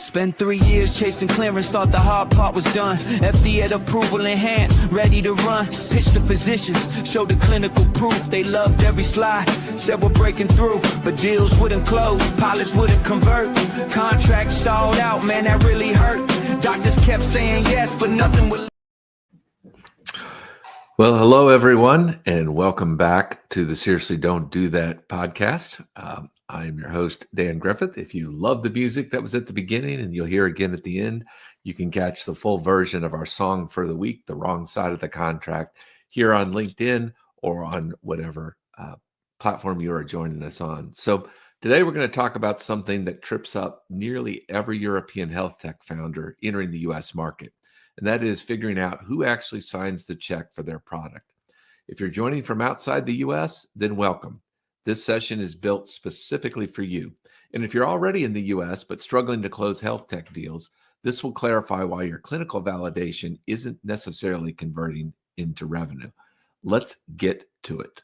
Spent 3 years chasing clearance, thought the hard part was done. FDA approval in hand, ready to run. Pitched to physicians, showed the clinical proof. They loved every slide, said we're breaking through. But deals wouldn't close, pilots wouldn't convert. Contracts stalled out, man, that really hurt. Doctors kept saying yes, but nothing would. Well, hello, everyone, and welcome back to the Seriously Don't Do That podcast. I'm your host, Dan Griffith. If you love the music that was at the beginning and you'll hear again at the end, you can catch the full version of our song for the week, The Wrong Side of the Contract, here on LinkedIn or on whatever platform you are joining us on. So today we're going to talk about something that trips up nearly every European health tech founder entering the U.S. market, and that is figuring out who actually signs the check for their product. If you're joining from outside the U.S., then welcome. This session is built specifically for you. And if you're already in the U.S. but struggling to close health tech deals, this will clarify why your clinical validation isn't necessarily converting into revenue. Let's get to it.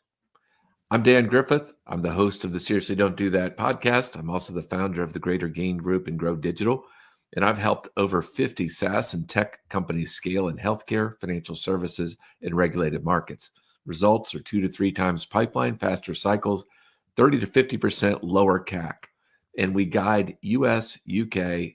I'm Dan Griffith. I'm the host of the Seriously Don't Do That podcast. I'm also the founder of the Greater Gain Group and Grow Digital. And I've helped over 50 SaaS and tech companies scale in healthcare, financial services, and regulated markets. Results are 2 to 3 times pipeline, faster cycles, 30 to 50% lower CAC. And we guide US, UK,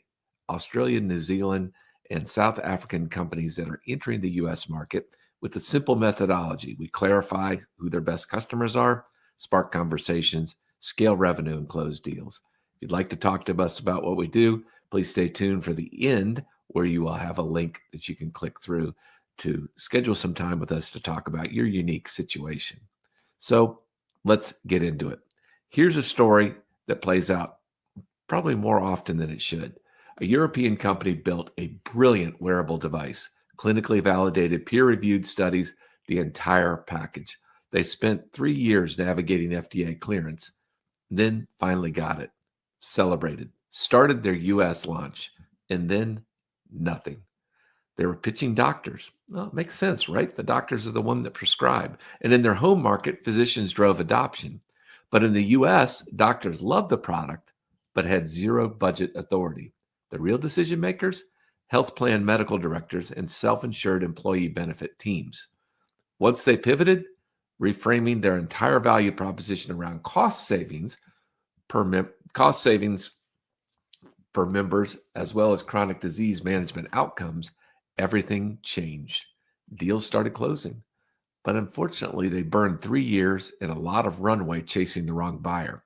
Australia, New Zealand, and South African companies that are entering the US market with a simple methodology. We clarify who their best customers are, spark conversations, scale revenue, and close deals. If you'd like to talk to us about what we do, please stay tuned for the end where you will have a link that you can click through to schedule some time with us to talk about your unique situation. So let's get into it. Here's a story that plays out probably more often than it should. A European company built a brilliant wearable device, clinically validated, peer-reviewed studies, the entire package. They spent 3 years navigating FDA clearance, then finally got it, celebrated, started their US launch, and then nothing. They were pitching doctors. Well, it makes sense, right? The doctors are the one that prescribe. And in their home market, physicians drove adoption. But in the US, doctors loved the product, but had zero budget authority. The real decision makers? Health plan medical directors and self-insured employee benefit teams. Once they pivoted, reframing their entire value proposition around cost savings for members, as well as chronic disease management outcomes, everything changed. Deals started closing. But unfortunately, they burned 3 years and a lot of runway chasing the wrong buyer.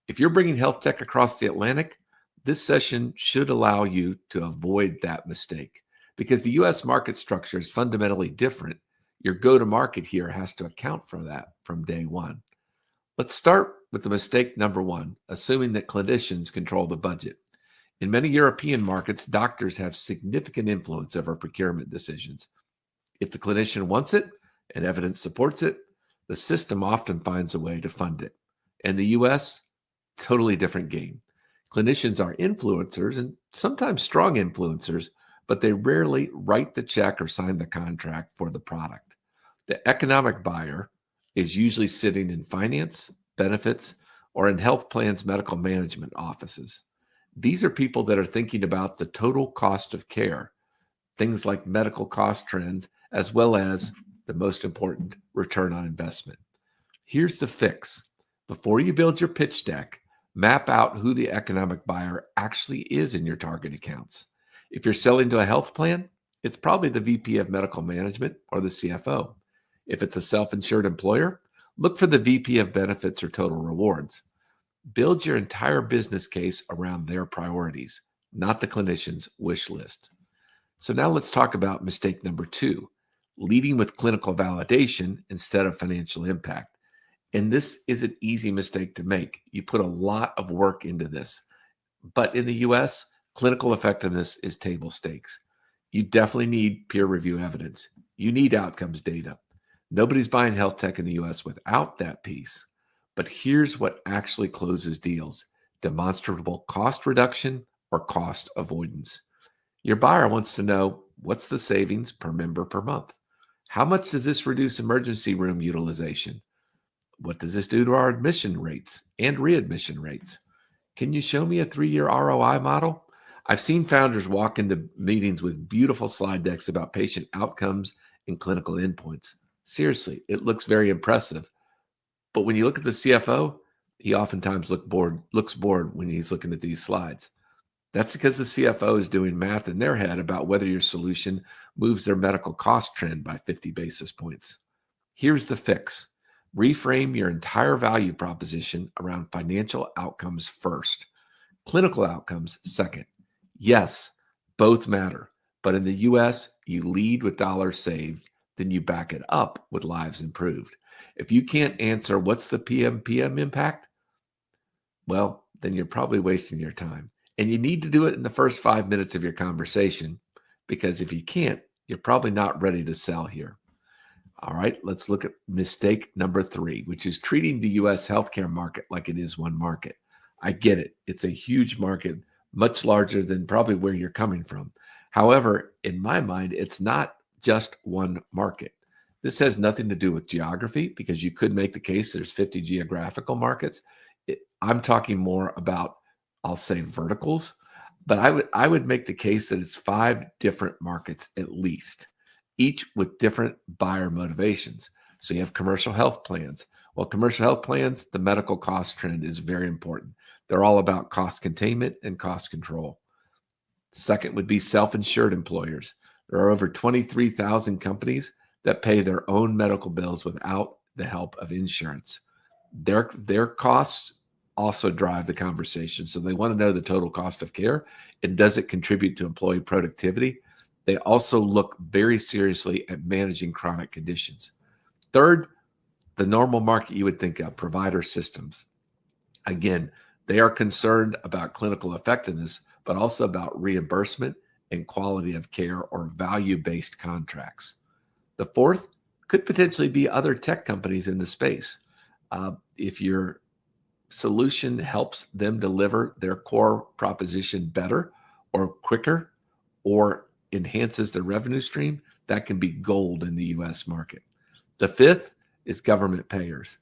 If you're bringing health tech across the Atlantic, this session should allow you to avoid that mistake. Because the US market structure is fundamentally different, your go-to-market here has to account for that from day one. Let's start with the mistake number 1, assuming that clinicians control the budget. In many European markets, doctors have significant influence over procurement decisions. If the clinician wants it and evidence supports it, the system often finds a way to fund it. In the US, totally different game. Clinicians are influencers and sometimes strong influencers, but they rarely write the check or sign the contract for the product. The economic buyer is usually sitting in finance, benefits, or in health plans' medical management offices. These are people that are thinking about the total cost of care, things like medical cost trends, as well as the most important, return on investment. Here's the fix. Before you build your pitch deck, map out who the economic buyer actually is in your target accounts. If you're selling to a health plan, it's probably the VP of medical management or the CFO. If it's a self-insured employer, look for the VP of benefits or total rewards. Build your entire business case around their priorities, not the clinician's wish list. So now let's talk about mistake number 2, leading with clinical validation instead of financial impact. And this is an easy mistake to make. You put a lot of work into this. But in the US, clinical effectiveness is table stakes. You definitely need peer review evidence. You need outcomes data. Nobody's buying health tech in the US without that piece. But here's what actually closes deals: demonstrable cost reduction or cost avoidance. Your buyer wants to know, what's the savings per member per month? How much does this reduce emergency room utilization? What does this do to our admission rates and readmission rates? Can you show me a 3-year ROI model? I've seen founders walk into meetings with beautiful slide decks about patient outcomes and clinical endpoints. Seriously, it looks very impressive. But when you look at the CFO, he oftentimes looks bored when he's looking at these slides. That's because the CFO is doing math in their head about whether your solution moves their medical cost trend by 50 basis points. Here's the fix. Reframe your entire value proposition around financial outcomes first, clinical outcomes second. Yes, both matter, but in the US, you lead with dollars saved, then you back it up with lives improved. If you can't answer what's the PM impact, well, then you're probably wasting your time. And you need to do it in the first 5 minutes of your conversation, because if you can't, you're probably not ready to sell here. All right, let's look at mistake number 3, which is treating the US healthcare market like it is one market. I get it. It's a huge market, much larger than probably where you're coming from. However, in my mind, it's not just one market. This has nothing to do with geography, because you could make the case there's 50 geographical markets. I'm talking more about, I'll say, verticals, but I would make the case that it's 5 different markets at least, each with different buyer motivations. So you have commercial health plans. Well, commercial health plans, the medical cost trend is very important. They're all about cost containment and cost control. Second would be self-insured employers. There are over 23,000 companies that pay their own medical bills without the help of insurance. Their costs also drive the conversation. So they want to know the total cost of care, and does it contribute to employee productivity? They also look very seriously at managing chronic conditions. Third, the normal market you would think of, provider systems. Again, they are concerned about clinical effectiveness, but also about reimbursement and quality of care, or value-based contracts. The fourth could potentially be other tech companies in the space. If your solution helps them deliver their core proposition better or quicker, or enhances their revenue stream, that can be gold in the US market. The fifth is government payers.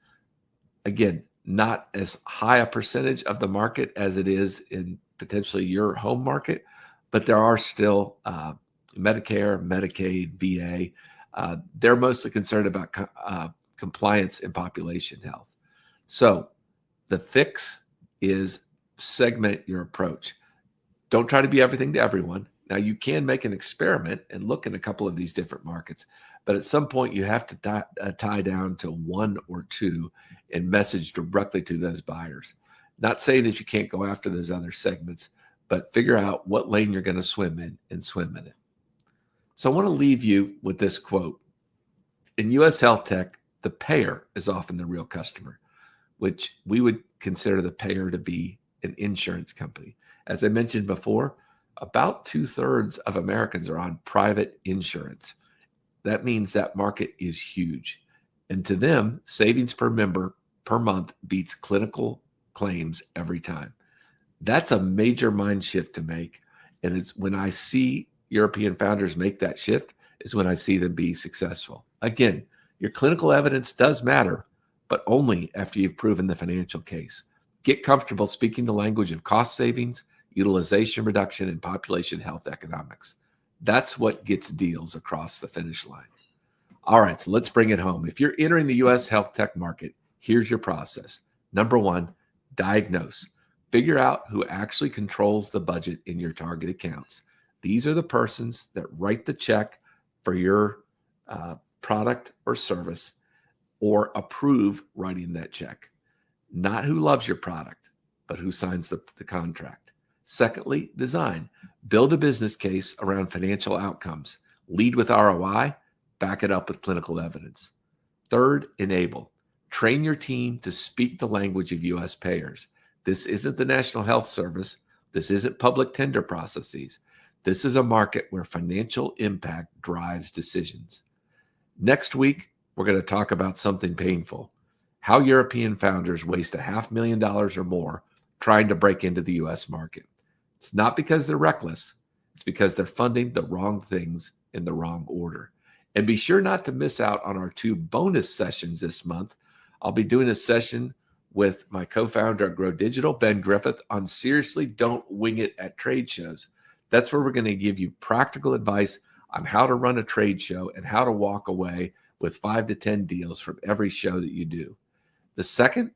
Again, not as high a percentage of the market as it is in potentially your home market, but there are still Medicare, Medicaid, VA. They're mostly concerned about compliance and population health. So the fix is segment your approach. Don't try to be everything to everyone. Now, you can make an experiment and look in a couple of these different markets, but at some point you have to tie down to 1 or 2 and message directly to those buyers. Not saying that you can't go after those other segments, but figure out what lane you're going to swim in and swim in it. So I want to leave you with this quote. In US health tech, the payer is often the real customer, which we would consider the payer to be an insurance company. As I mentioned before, about 2/3 of Americans are on private insurance. That means that market is huge. And to them, savings per member per month beats clinical claims every time. That's a major mind shift to make. And it's when I see European founders make that shift is when I see them be successful. Again, your clinical evidence does matter, but only after you've proven the financial case. Get comfortable speaking the language of cost savings, utilization reduction, and population health economics. That's what gets deals across the finish line. All right, so let's bring it home. If you're entering the US health tech market, here's your process. Number 1, diagnose. Figure out who actually controls the budget in your target accounts. These are the persons that write the check for your product or service, or approve writing that check. Not who loves your product, but who signs the contract. Secondly, design. Build a business case around financial outcomes. Lead with ROI, back it up with clinical evidence. Third, enable. Train your team to speak the language of US payers. This isn't the National Health Service. This isn't public tender processes. This is a market where financial impact drives decisions. Next week, we're going to talk about something painful: how European founders waste $500,000 or more trying to break into the US market. It's not because they're reckless. It's because they're funding the wrong things in the wrong order. And be sure not to miss out on our 2 bonus sessions this month. I'll be doing a session with my co-founder at Grow Digital, Ben Griffith, on seriously don't wing it at trade shows. That's where we're going to give you practical advice on how to run a trade show and how to walk away with 5 to 10 deals from every show that you do. The second,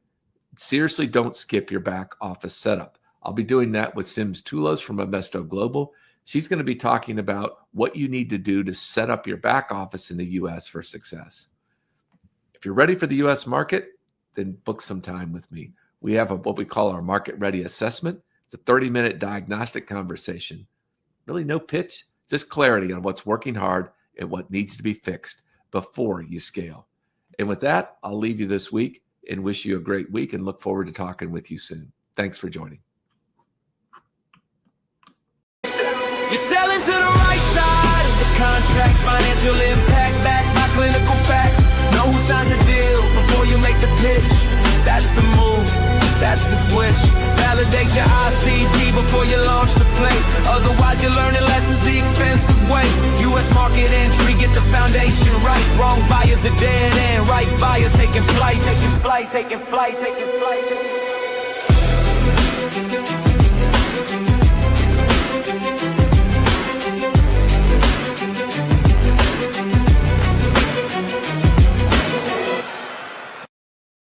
seriously don't skip your back office setup. I'll be doing that with Sims Toulos from Amesto Global. She's going to be talking about what you need to do to set up your back office in the US for success. If you're ready for the US market, then book some time with me. We have what we call our market ready assessment. It's a 30-minute diagnostic conversation. Really no pitch, just clarity on what's working hard and what needs to be fixed before you scale. And with that, I'll leave you this week and wish you a great week and look forward to talking with you soon. Thanks for joining. You're selling to the right side of the contract. Financial impact backed by clinical facts. Know who signs the deal before you make the pitch. That's the move, that's the switch. Validate your ICD before you launch the play. Otherwise you're learning lessons the expensive way. US market entry, get the foundation right. Wrong buyers are dead end, right buyers taking flight. Taking flight.